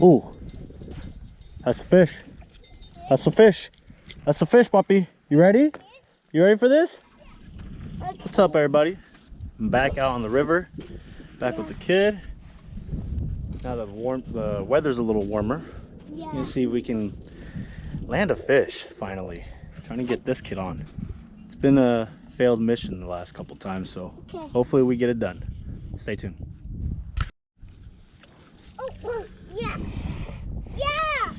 Ooh, that's a fish. That's a fish. That's a fish, puppy. You ready? You ready for this? What's up, everybody? I'm back out on the river, back with the kid. Now the weather's a little warmer. Yeah. Let's see if we can land a fish finally. Trying to get this kid on. It's been a failed mission the last couple times, so hopefully we get it done. Stay tuned. Oh, yeah. Yeah.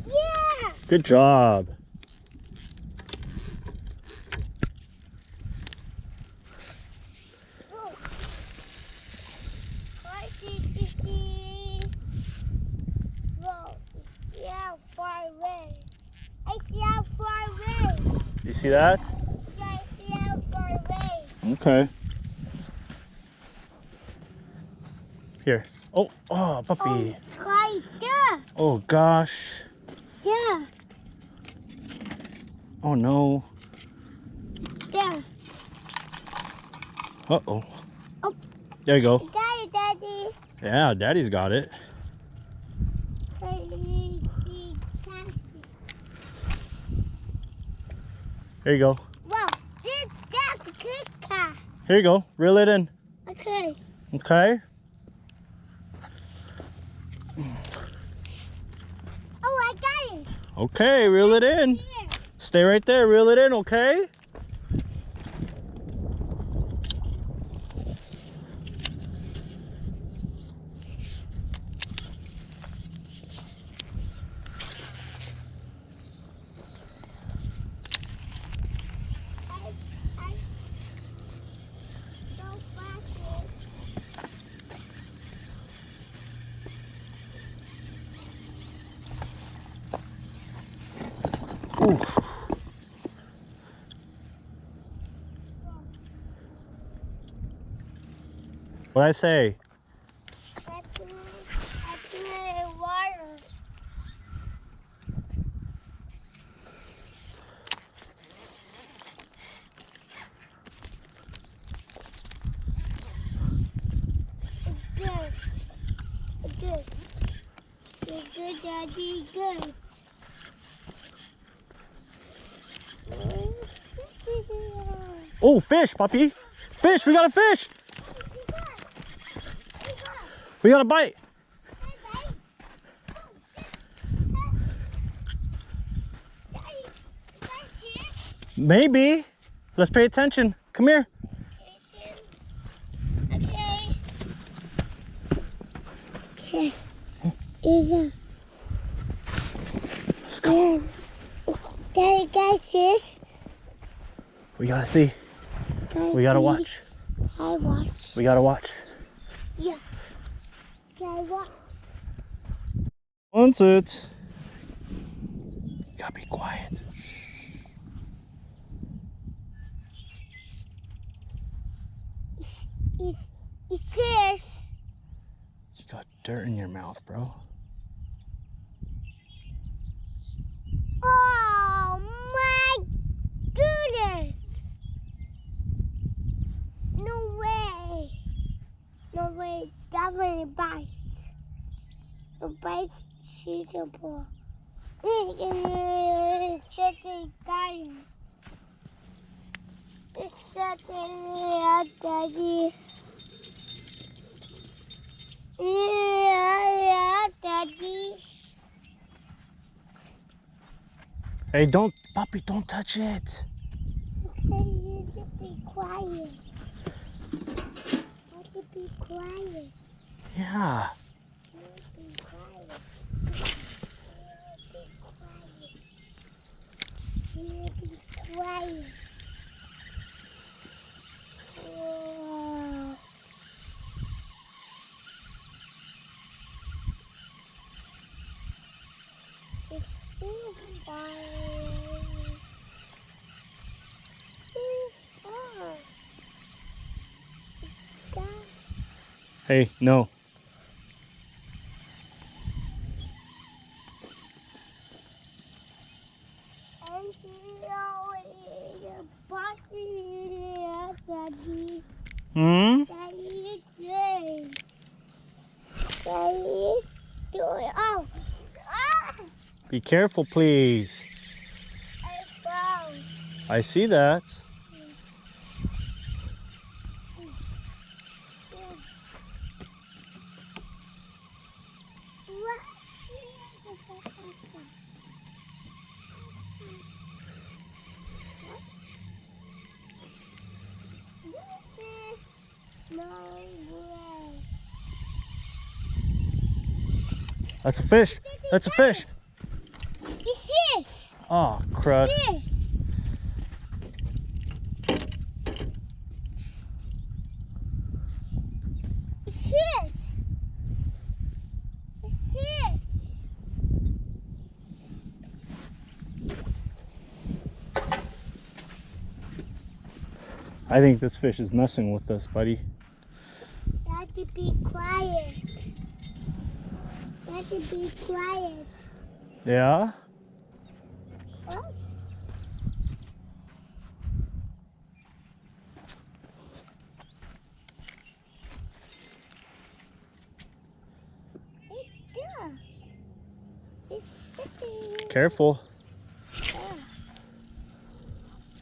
Yeah. Good job. Oh. I see. Whoa. See how far away. I see how far away. You see that? Yeah, I see how far away. Okay. Here. Oh, puppy. Oh, right there. Oh gosh. Yeah. Oh no. There. Uh-oh. Oh. There you go. Got it, Daddy. Yeah, Daddy's got it. Here you go. Wow, that's a good cast. Here you go. Reel it in. Okay. Okay. Oh, I got it. Okay, reel it in. Here. Stay right there. Reel it in, okay? Ooh. What'd I say? That's my water. It's good. You're good, Daddy. Good. Oh, fish, puppy. Fish, we got a fish. We got a bite. Maybe. Let's pay attention. Come here. Okay. Okay. Is a Daddy got fish. We gotta see. We gotta watch. I watch. We gotta watch. Yeah. I watch. Once it. Gotta be quiet. It's fish. You got dirt in your mouth, bro. Oh my goodness. No way. No way. That really bites. It bites suitable. It's getting tired. It's getting out, Daddy. Yeah, Daddy. Hey, puppy, don't touch it. Okay, you should be quiet. I should be quiet. Yeah. You should be quiet. You should be quiet. Whoa. It's still fine. Still fine. Hey, no. Daddy, Daddy, Daddy, Be careful, please. I found. I see that. No way. That's a fish. That's a fish. It's fish. Oh, crud. Fish. It's fish. It's fish. I think this fish is messing with us, buddy. You have to be quiet. You have to be quiet. Yeah? Oh. It's there. It's sitting. Careful. there.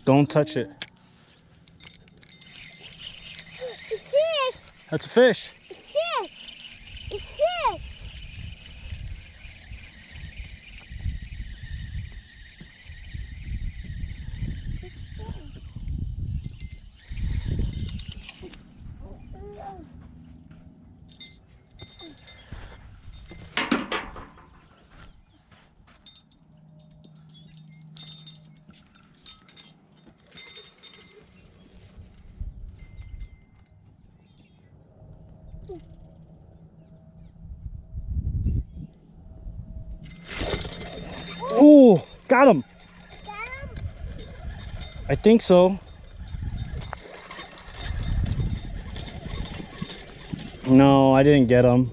Don't touch it. It's fish. That's a fish. It's fish. It's fish. Oh, got him. Sam? I think so. No, I didn't get him.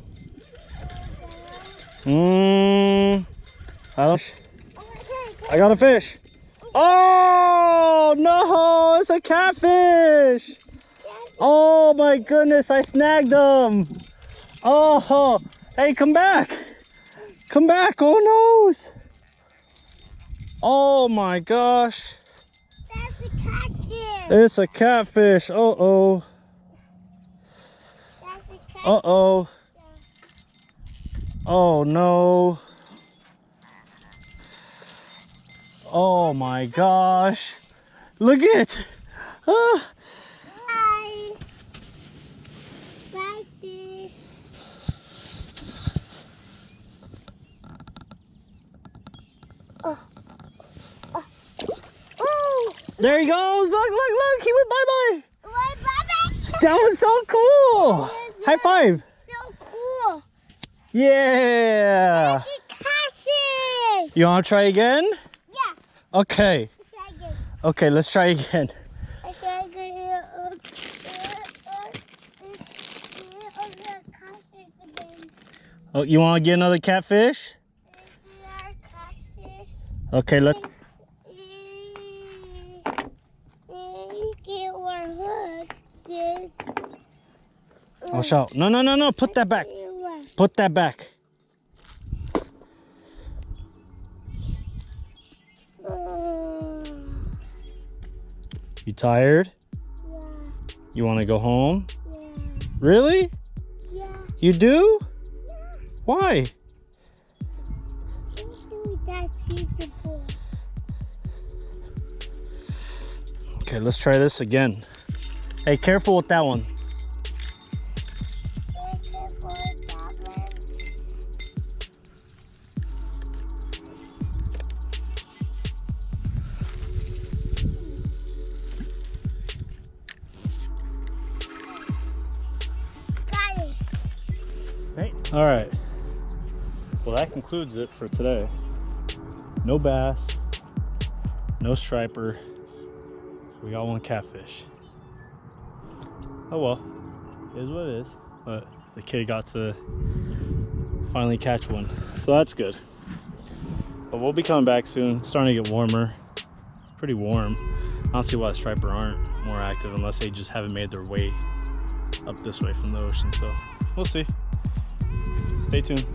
I got a fish. Oh, no, it's a catfish. Oh my goodness, I snagged him. Oh, hey, come back. Come back. Oh, no. Oh my gosh. That's a catfish. It's a catfish. Uh-oh. That's a catfish. Uh-oh. Oh no. Oh my gosh. Look it. Ah. Bye. Bye, sis. Oh. There he goes. Look, look, look. He went bye-bye. What, Baba? That was so cool. High five. So cool. Yeah. That's a catfish. You want to try again? Yeah. Okay. Let's try again. Okay, let's try again. Let's try again. Oh, you want to get another catfish? Okay, let's. Get our hook, sis. I'll shout. No, no, no, no. Put that back. Put that back. You tired? Yeah, You want to go home? yeah, Really? yeah. You do? Why? That's beautiful. Okay, let's try this again. Hey, careful with that one. Got it. Hey. All right. Well, that concludes it for today. No bass, no striper. We got one catfish. Oh well, it is what it is. But the kid got to finally catch one, so that's good. But we'll be coming back soon. It's starting to get warmer. Pretty warm. I don't see why the striper aren't more active unless they just haven't made their way up this way from the ocean. So we'll see. Stay tuned.